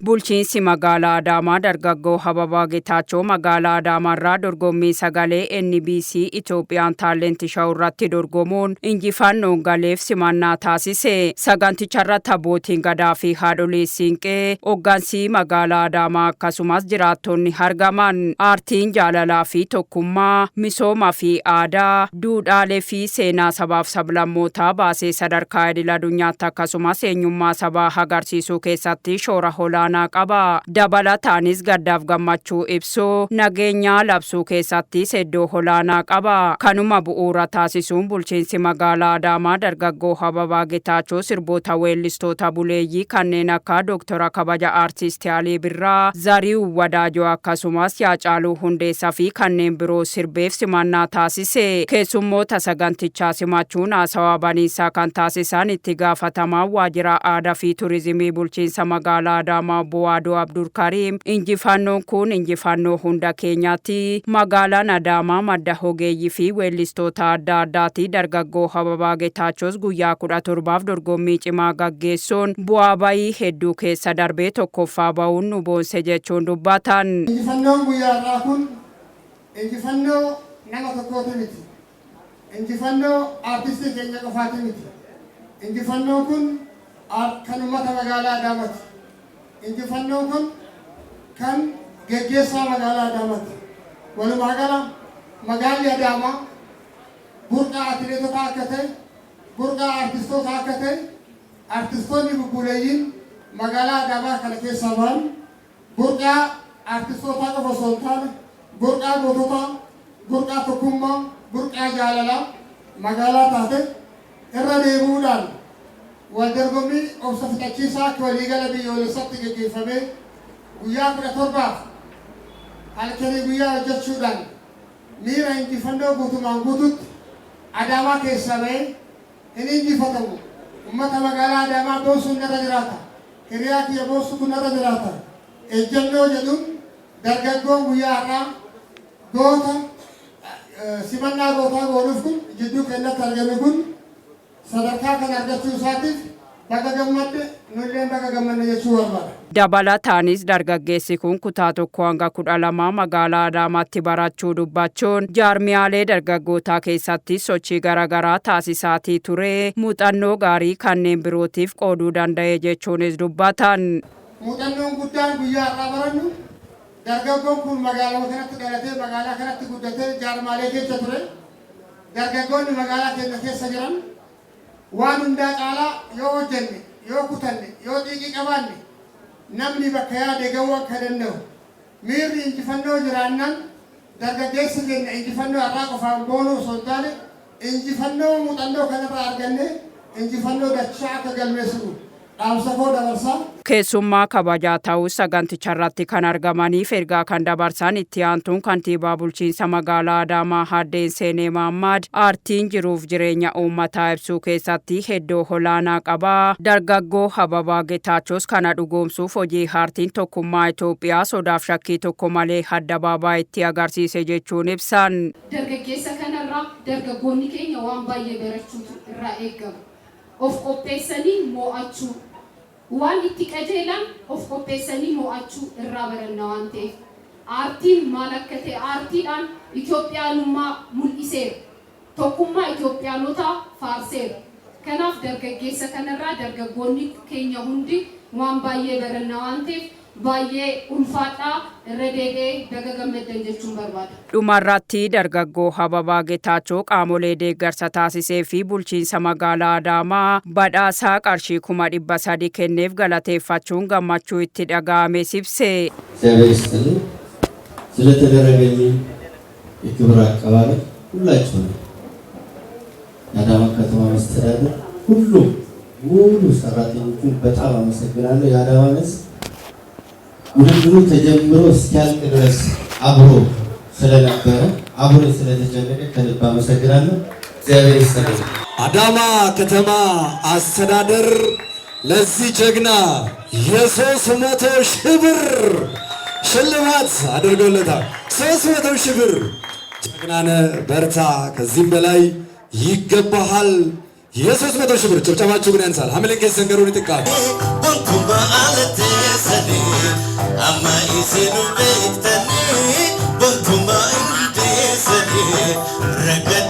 Bulchiinsi magaalaa Adaamaa dargaggoo Hababaa Getaachoo magaalaa Adaamaarraa dorgommii sagalee NBC Itoophiyaan taalenti shawuu irratti dorgomuun injifannoon galeef simannaa taasise. Saganticharratti abbootiin gadaa fi haadholii siinqee hoggansi magaalaa Adaamaa akkasumas jiraattonni argaman. Aartiin jaalalaa fi tokkummaa, misoomaa fi aadaa, duudhaalee fi seenaa sabaaf sablammootaa baasee sadarkaa idil addunyaatti akkasumas eenyummaa sabaa agarsiisuu keessatti shoora olaanaa qaba. Dabalataanis gaddaaf gammachuu ibsuu, nageenya labsuu keessatti iddoo olaanaa qaba. Kanuma bu'uura taasisuun bulchiinsi magaalaa Adaamaa dargaggoo Hababaa Getaachoo sirboota weellistoota buleeyyii kanneen akka Dooktora Kabaja Aartist Alii Birraa, Zariuu Wadaajoo akkasumas Yaacaaluu Hundeessaa fi kanneen biroo sirbeef simannaa taasise. Keessummoota sagantichaa simachuun haasawaa baniisaa kan taasisan itti gaafatamaa waajjira aadaa fi turizimii bulchiinsa magaalaa Adaamaa Bowaadoo Abdulkarim injifannoon kun injifannoo hunda keenyaatti. Magaalaan Adaamaa madda ogeeyyii fi weellistoota adda addaati. Dargaggoo Hababaa Getaachoos guyyaa 17 dorgommii cimaa gaggeessuun bu'aa bayii hedduu keessa darbee tokkoffaa ba'uun nu boonse jechuun dubbatan. Injifannoon guyyaa irraa kun injifannoo nama tokkooti miti. Injifannoo aartistii keenya qofaati miti. Injifannoon kun kan uummata magaalaa Adaamaati. Injifannoon kun kan geggeessaa magaalaa Adaamaati. Walumaa gala magaalli Adaamaa burqaa atileetotaa akka ta'e, burqaa aartistootaa akka ta'e, aartistoonni bubbuleeyyiin magaalaa Adaamaa kana keessaa ba'an burqaa aartistootaa qofa osoo hin taane burqaa goototaa, burqaa tokkummaa, burqaa jaalalaa magaalaa taate irra deebi'uudhaan waldorgommii obsa fixachiisaa akka waliigala biyyoolessaatti gaggeeffamee guyyaa 17 halkanii guyyaa hojjechuudhaan miira injifannoo guutumaan guututti Adaamaa keessaa ba'ee hin injifatamu. Uummata magaalaa Adaamaa boonsuun narra jiraata. Hiriyaa kiyya boonsuun narra jiraata. Ejjennoo jedhuun dargaggoon guyyaa har'aa goota simannaa gootaa goonuuf kun jidduu keenyatti argame kun sadarkaa kan argachuu isaatiif baga gammadde nulleen baga gammanne jechuu barbaada. Dabalataanis dargaggeessi kun kutaa 1 hanga 12 magaalaa Adaamaatti barachuu dubbachuun jaarmiyaalee dargaggootaa keessatti sochii garaagaraa taasisaatii ture. Muuxannoo gaarii kanneen birootiif qooduu danda'e jechuunis dubbatan. Muuxannoon guddaan guyyaa har'aa barannu dargaggoon kun magaalaa kanatti dhalatee magaalaa kanatti guddatee jaarmaalee keessa ture. Dargaggoonni magaalaa keenya keessa jiran waan hundaa caalaa yoo hojjenne, yoo kutanne, yoo xiiqii qabaanne namni bakka yaade ga'uu akka danda'u. Miirri injifannoo jiraannan dargaggeessi keenya injifannoo har'aa qofaan boonuu osoo hin taane injifannoo muuxannoo kanarraa arganne injifannoo dachaa akka galmeessinu dhaamsa koo dabarsaa. Keessummaa kabajaa ta'uu saganticharratti kan argamaniif ergaa kan dabarsan itti aantuun kantiibaa bulchiinsa magaalaa Adaamaa Haadde Seenee Mahammad aartiin jiruuf jireenya uummataa ibsuu keessatti iddoo olaanaa qaba. Dargaggoo Hababaa Getaachoos kana dhugoomsuuf hojii aartiin tokkummaa Itoophiyaa sodaaf shakkii tokko malee addabaabaay'itti agarsiise jechuun ibsan. Dargaggeessa kanarraa dargaggoonni keenya waan baay'ee barachuutu irraa eegama. Of qopheessanii mo'achuu. Waan itti qajeelan of qopheessanii mo'achuu irraa baranna waan ta'eef aartiin maal akka ta'e aartiidhaan Itoophiyaanummaa mul'iseera. Tokkummaa Itoophiyaanotaa faarseera. Kanaaf dargaggeessa kanarraa dargaggoonni keenya hundi waan baay'ee baranna waan ta'eef baay'ee ulfaadhaa irra deebi'ee baga gammaddan jechuun barbaada. Dhumarratti dargaggoo Hababaa Getaachoo qaamolee deeggarsa taasisee fi bulchiinsa magaalaa Adaamaa badhaasaa qarshii 300,000 kenneef galateeffachuun gammachuu itti dhaga'ame ibse. ስለተደረገልኝ የክብር አቀባበል ሁላችሁም የአዳማ ከተማ መስተዳድር ሁሉም ሙሉ ሰራተኞቹን በጣም አመሰግናለሁ። የአዳማ ሕዝብ ውድድሩ ተጀምሮ እስኪያልቅ ድረስ አብሮ ስለነበረ አብሮ ስለተጨነቀ ከልብ አመሰግናለሁ። እግዚአብሔር ይስጥልኝ። አዳማ ከተማ አስተዳደር ለዚህ ጀግና የ300,000 ብር ሽልማት አድርጎለታል። 300,000 ብር። ጀግናነ በርታ፣ ከዚህም በላይ ይገባሃል። የ300,000 ብር ጭብጨባችሁ ግን ያንሳል። ሐምሌን ከሰንገሩን ይጥቃል ወንቱማ አለቴ ሰኔ አማይ ሲሉ ቤክተኒ ወንቱማ እንዴ ሰኔ ረገድ